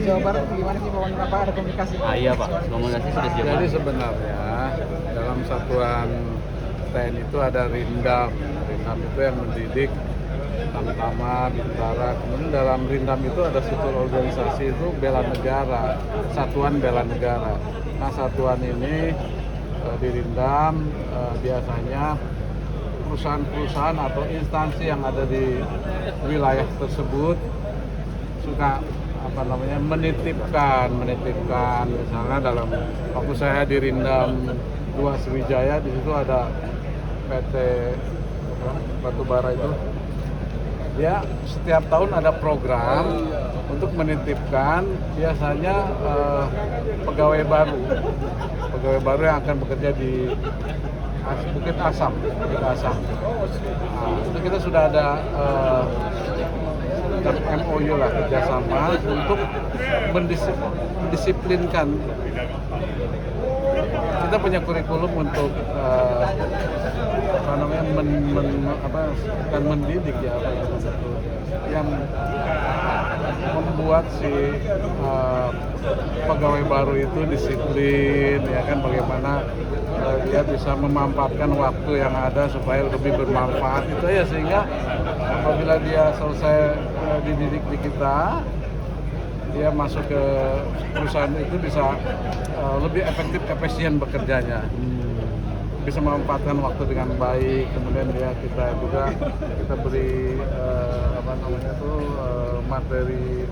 Jawa Barat gimana sih Pak? Apa ada komunikasi? Iya Pak, komunikasi sudah sejauh Jadi mana? sebenarnya dalam satuan TNI itu ada Rindam. Rindam itu yang mendidik Tamtama, Bintara. Kemudian dalam Rindam itu ada struktur organisasi itu bela negara, Satuan Bela Negara. Nah satuan ini di Rindam biasanya perusahaan-perusahaan atau instansi yang ada di wilayah tersebut suka menitipkan misalnya dalam waktu saya di Rindam 2 Sriwijaya, di situ ada PT Batubara itu, dia setiap tahun ada program untuk menitipkan biasanya pegawai baru yang akan bekerja di Bukit Asam. Nah, itu kita sudah ada MOU lah, kerjasama untuk mendisiplinkan. Kita punya kurikulum untuk mendidik ya, yang membuat si pegawai baru itu disiplin, ya kan, bagaimana dia bisa memanfaatkan waktu yang ada supaya lebih bermanfaat itu ya, sehingga apabila dia selesai dididik di kita, dia masuk ke perusahaan itu bisa lebih efisien bekerjanya, bisa memanfaatkan waktu dengan baik. Kemudian kita beri materi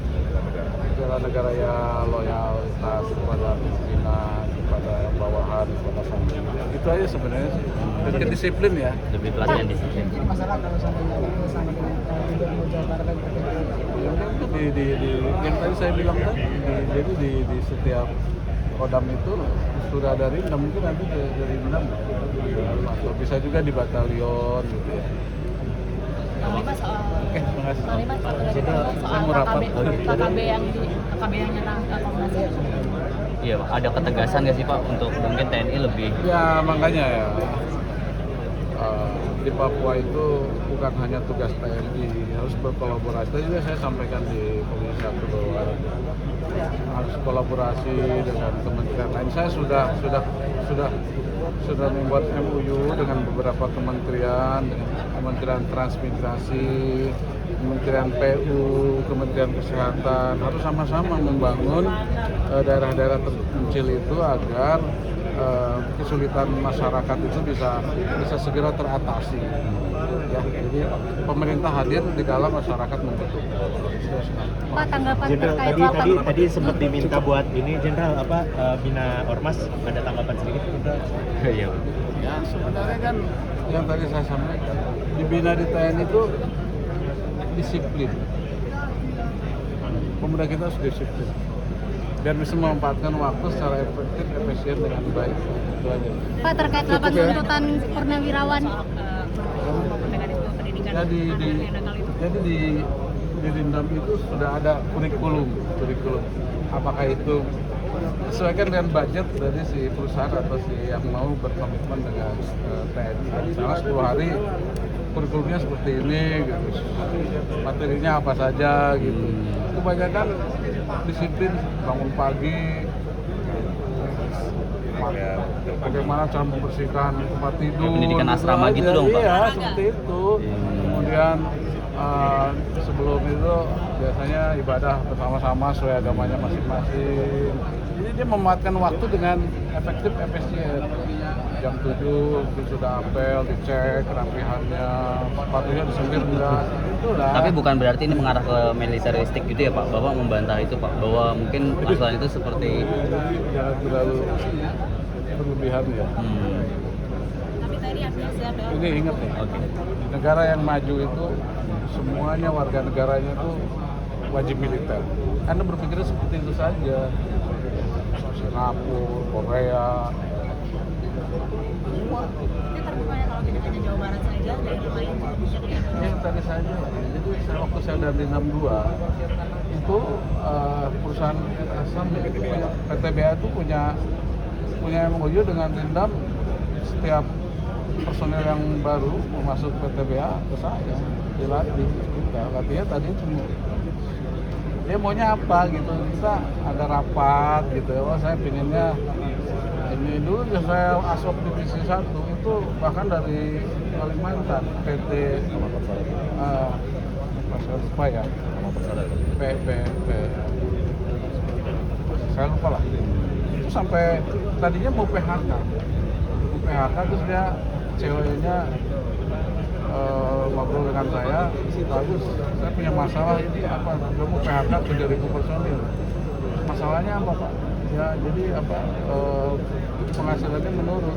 bela negara ya, loyalitas kepada pimpinan, kepada bawahan, kepada pemimpin. Itu aja sebenarnya sih. Dan kedisiplin ya. Lebih pelatihan disiplin. Jadi masalah kalau sama dengan Gubernur Jawa Barat dan Yang tadi saya bilang tadi, jadi di setiap kodam itu sudah ada Rindam, mungkin nanti dari Rindam atau bisa juga di batalion gitu ya. Oke, terima kasih. Soal KKB yang nyerang Komnas HAM. Iya Pak, ada ketegasan nggak sih Pak untuk mungkin TNI lebih? Ya makanya ya, di Papua itu bukan hanya tugas TNI, harus berkolaborasi. Tadi juga saya sampaikan di Komisi 1 bahwa harus kolaborasi dengan kementerian lain. Saya sudah membuat MOU dengan beberapa kementerian, dengan Kementerian Transmigrasi, Kementerian PU, Kementerian Kesehatan, harus sama-sama membangun daerah-daerah terpencil itu agar kesulitan masyarakat itu bisa segera teratasi. Ya, jadi pemerintah hadir di dalam masyarakat membutuhkan. Pak, tanggapan Jenderal, terkait tadi sempat diminta buat ini Jenderal bina Ormas, ada tanggapan sedikit Jenderal? Iya. Ya sebenarnya kan yang tadi saya sampaikan, dibina di TNI itu disiplin. Pemuda kita harus disiplin dan bisa memanfaatkan waktu secara efektif, efisien dengan baik. Itu aja. Pak, terkait 8 tuntutan purnawirawan. Jadi di Rindam itu sudah ada kurikulum. Apakah itu disesuaikan dengan budget dari si perusahaan atau si yang mau berkomitmen dengan TNI. Misalnya 10 hari kurikulumnya seperti ini gitu. Materinya apa saja gitu. Kebanyakan disiplin, bangun pagi, bagaimana cara membersihkan tempat tidur, pendidikan asrama gitu dong Pak? Iya, seperti itu. Kemudian sebelum itu biasanya ibadah bersama-sama sesuai agamanya masing-masing. Jadi dia memanfaatkan waktu dengan efektif, efisien. Jam 7 sudah apel, dicek kerapihannya, sepatunya disemir enggak, itulah. Tapi bukan berarti ini mengarah ke militeristik gitu ya Pak? Bapak membantah itu Pak, bahwa mungkin asuhan itu seperti... Jangan terlalu berlebihan ya. Tapi tadi artinya siap ya? Ini ingat nih, Oke. negara yang maju itu semuanya warga negaranya itu wajib militer. Anda berpikirnya seperti itu saja. Singapura, Korea, semua. Ini terbuka ya kalau tidak hanya Jawa Barat saja, daerah lain bisa diambil. Yang tadi saja, jadi waktu saya dari 62 itu perusahaan Asam PTBA itu punya MOU dengan Rindam. Setiap personel yang baru mau masuk PTBA ke saya dilatih. Kita latihan tadi itu dia maunya apa gitu. Kita ada rapat gitu, oh saya pinginnya ini dulu ya, saya asop divisi 1 itu bahkan dari Kalimantan PT apa ya saya lupa lah, itu sampai tadinya mau PHK terus dia ceweknya ngobrol dengan saya, bagus, saya punya masalah ini apa, dia mau PHK 3.000 personil. Masalahnya apa Pak? Ya jadi apa, penghasilannya menurun.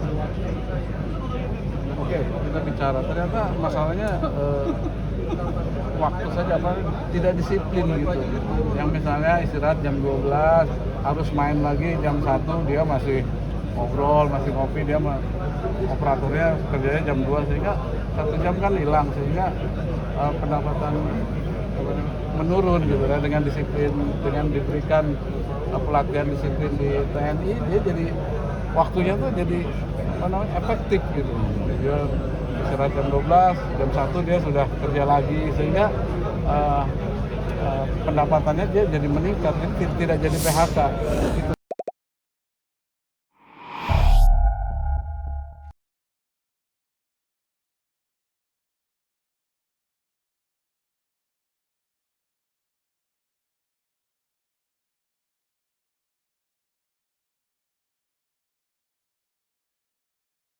Oke, kita bicara, ternyata masalahnya waktu saja, apa, tidak disiplin gitu. Yang misalnya istirahat jam 12, harus main lagi jam 1, dia masih ngobrol, masih ngopi, dia operatornya kerjanya jam 2, sehingga 1 jam kan hilang, sehingga pendapatan menurun gitu kan. Dengan disiplin, dengan diberikan pelatihan disiplin di TNI, dia jadi waktunya tuh jadi apa namanya, efektif gitu. Dia istirahat jam 12, jam 1 dia sudah kerja lagi, sehingga pendapatannya dia jadi meningkat, jadi tidak jadi PHK gitu.